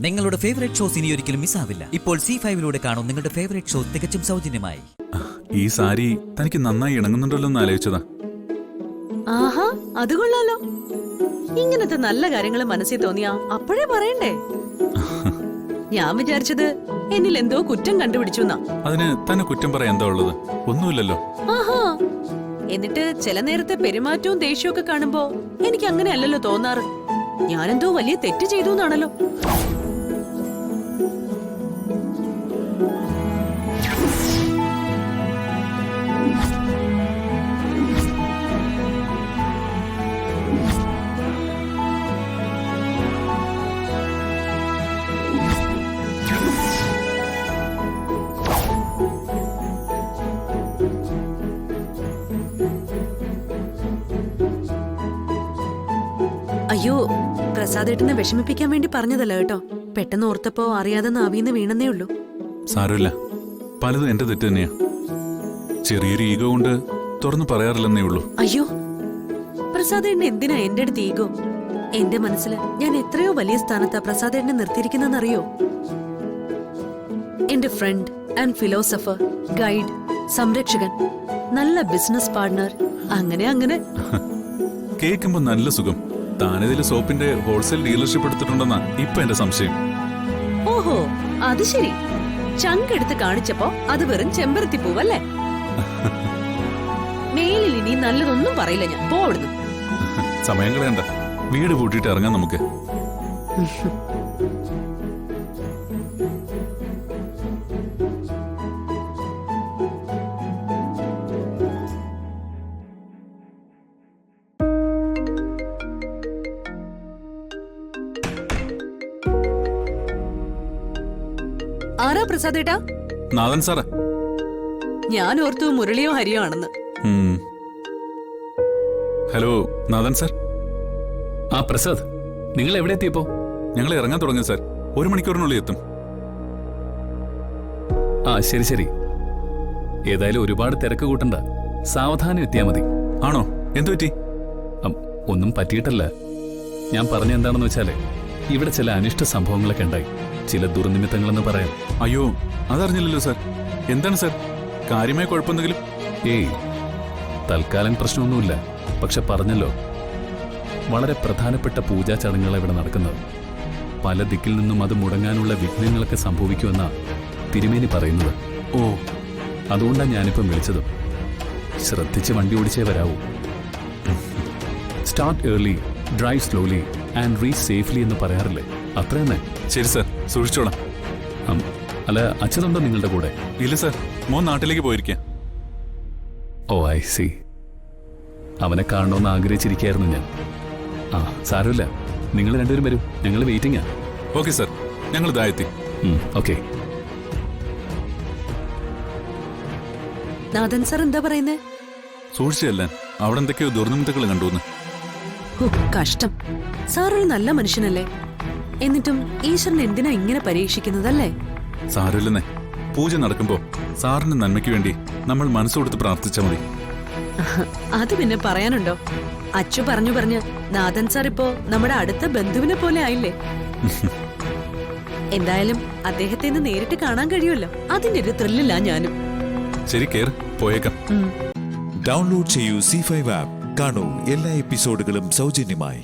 നിങ്ങളുടെ favourite shows ഇനി ഒരിക്കലും മിസ്സാവില്ല. ഇപ്പോൾ C5 കാണും നിങ്ങളുടെ ഫേവറേറ്റ് ഷോ തികച്ചും സൗജന്യമായി. ഈ സാരി തനിക്ക് നന്നായി ഇണങ്ങുന്നുണ്ടല്ലോ എന്ന് ആലോചിച്ചതാ. ആഹാ, അത് കൊള്ളാലോ. ഇങ്ങനത്തെ നല്ല കാര്യങ്ങൾ മനസ്സിൽ തോന്നിയാ അപ്പോഴേ പറയണ്ടേ. ഞാൻ വിചാരിച്ചത് എന്നിൽ എന്തോ കുറ്റം കണ്ടുപിടിച്ചു എന്നാ. അതിന് തന്നെ കുറ്റം പറയാൻ എന്താ ഉള്ളത്? ഒന്നുമില്ലല്ലോ. ആഹാ, എന്നിട്ട് ചില നേരത്തെ പെരുമാറ്റവും ദേഷ്യവും ഒക്കെ കാണുമ്പോ എനിക്ക് അങ്ങനെ അല്ലല്ലോ തോന്നാറ്. ഞാനെന്തോ വലിയ തെറ്റ് ചെയ്തു എന്നാണല്ലോ. അയ്യോ, പ്രസാദേട്ടനെ വിഷമിപ്പിക്കാൻ വേണ്ടി പറഞ്ഞതല്ല കേട്ടോ. പെട്ടെന്ന് ഓർത്തപ്പോ അറിയാതെ നാവിന്ന് വീണെന്നേ ഉള്ളൂ. സാരമില്ല, പലതും എന്റെ തെറ്റ് തന്നെയാ. ചെറിയൊരു ഈഗോ കൊണ്ട് തുറന്നു പറയാറില്ലെന്നേ ഉള്ളൂ. അയ്യോ, പ്രസാദേട്ടന് എന്തിനാ എന്റെ അടുത്ത് ഈഗോ? എന്റെ മനസ്സില് ഞാൻ എത്രയോ വലിയ സ്ഥാനത്താ പ്രസാദേട്ടനെ നിർത്തിയിരിക്കുന്നറിയോ? എന്റെ ഫ്രണ്ട് ആൻഡ് ഫിലോസഫർ, ഗൈഡ്, സംരക്ഷകൻ, നല്ല ബിസിനസ് പാർട്ട്ണർ, അങ്ങനെ അങ്ങനെ. കേൾക്കുമ്പോ നല്ല സുഖം. താനിതില് സോപ്പിന്റെ ഹോൾസെയിൽ ഡീലർഷിപ്പ് എടുത്തിട്ടുണ്ടെന്നാ ഇപ്പൊ എന്റെ സംശയം. ഓഹോ, അത് ശരി. ചങ്കെടുത്ത് കാണിച്ചപ്പോ അത് വെറും ചെമ്പരത്തി പൂവല്ലേ? മേലിൽ ഇനി നല്ലതൊന്നും പറയില്ല ഞാൻ. പോടുന്നു. സമയം കളയണ്ട, വീട് പൂട്ടിയിട്ട് ഇറങ്ങാം നമുക്ക്. ആരാ പ്രസാദേട്ടാ? നാഥൻ സാറാ. ഞാൻ ഓർത്തു മുരളിയോ ഹരിയോ ആണെന്ന്. ഹലോ നാഥൻ സാർ. ആ പ്രസാദ്, നിങ്ങൾ എവിടെ എത്തിയപ്പോ? ഞങ്ങൾ ഇറങ്ങാൻ തുടങ്ങി സാർ. 1 മണിക്കൂറിനുള്ളിൽ എത്തും. ആ ശരി ശരി. ഏതായാലും ഒരുപാട് തിരക്ക് കൂട്ടണ്ട, സാവധാനം എത്തിയാ മതി. ആണോ? എന്തു പറ്റി? ഒന്നും പറ്റിയിട്ടല്ല. ഞാൻ പറഞ്ഞ എന്താണെന്ന് വെച്ചാലേ, ഇവിടെ ചില അനിഷ്ട സംഭവങ്ങളൊക്കെ ഉണ്ടായി. ചില ദുർനിമിത്തങ്ങളെന്ന് പറയാം. അയ്യോ, അതറിഞ്ഞില്ലല്ലോ സാർ. എന്താണ് സാർ? കാര്യമായ കുഴപ്പമെന്തെങ്കിലും? ഏയ്, തൽക്കാലം പ്രശ്നമൊന്നുമില്ല. പക്ഷെ പറഞ്ഞല്ലോ, വളരെ പ്രധാനപ്പെട്ട പൂജാ ചടങ്ങുകളാണ് ഇവിടെ നടക്കുന്നത്. പല ദിക്കിൽ നിന്നും അത് മുടങ്ങാനുള്ള വിഘ്നങ്ങളൊക്കെ സംഭവിക്കുമെന്നാ തിരുമേനി പറയുന്നത്. ഓ, അതുകൊണ്ടാണ് ഞാനിപ്പം വിളിച്ചതും. ശ്രദ്ധിച്ച് വണ്ടി ഓടിച്ചേ വരാവൂ. Start early, drive slowly and reach safely എന്ന് പറയാറില്ലേ? അത്ര തന്നെ. ശരി സാർ, സൂക്ഷിച്ചോളാം. അല്ല, അച്ഛനുണ്ടോ നിങ്ങളുടെ കൂടെ? ഇല്ല സാർ, മോൻ നാട്ടിലേക്ക് പോയിരിക്കാം. ഓ ഐ സി. അവനെ കാണണമെന്ന് ആഗ്രഹിച്ചിരിക്കായിരുന്നു ഞാൻ. ആ സാരമില്ല, നിങ്ങൾ രണ്ടുപേരും വരൂ, ഞങ്ങൾ വെയിറ്റിംഗാ. ഓക്കെ സാർ, ഞങ്ങൾ ഇതായെത്തി. ഓക്കെ. നാഥൻ സാർ എന്താ പറയുന്നേ? സൂക്ഷിച്ചല്ലേ, അവിടെ എന്തൊക്കെയോ ദുർനിമിത്തങ്ങൾ കണ്ടുവന്ന്. കഷ്ടം. സാർ ഒരു നല്ല മനുഷ്യനല്ലേ? എന്നിട്ടും ഈശ്വരൻ എന്തിനാ ഇങ്ങനെ പരീക്ഷിക്കുന്നതല്ലേ? സാരമില്ലെന്നേ, പൂജ നടക്കുമ്പോ സാറിന്റെ നന്മയ്ക്ക് വേണ്ടി നമ്മൾ മനസ്സ് കൊടുത്ത് പ്രാർത്ഥിച്ചാൽ മതി. അത് പിന്നെ പറയാനുണ്ടോ? അച്ചു പറഞ്ഞു പറഞ്ഞ് നാഥൻ സാർ ഇപ്പോ നമ്മുടെ അടുത്ത ബന്ധുവിനെ പോലെ ആയില്ലേ? എന്തായാലും അദ്ദേഹത്തെ ഇന്ന് നേരിട്ട് കാണാൻ കഴിയുമല്ലോ, അതിന്റെ ഒരു ത്രില്ലില്ല ഞാനും. ശരി, കേറ്, പോയേക്കാം. ഡൗൺലോഡ് ചെയ്യൂ C5 ആപ്പ്. കാണൂ എല്ലാ എപ്പിസോഡുകളും സൗജന്യമായി.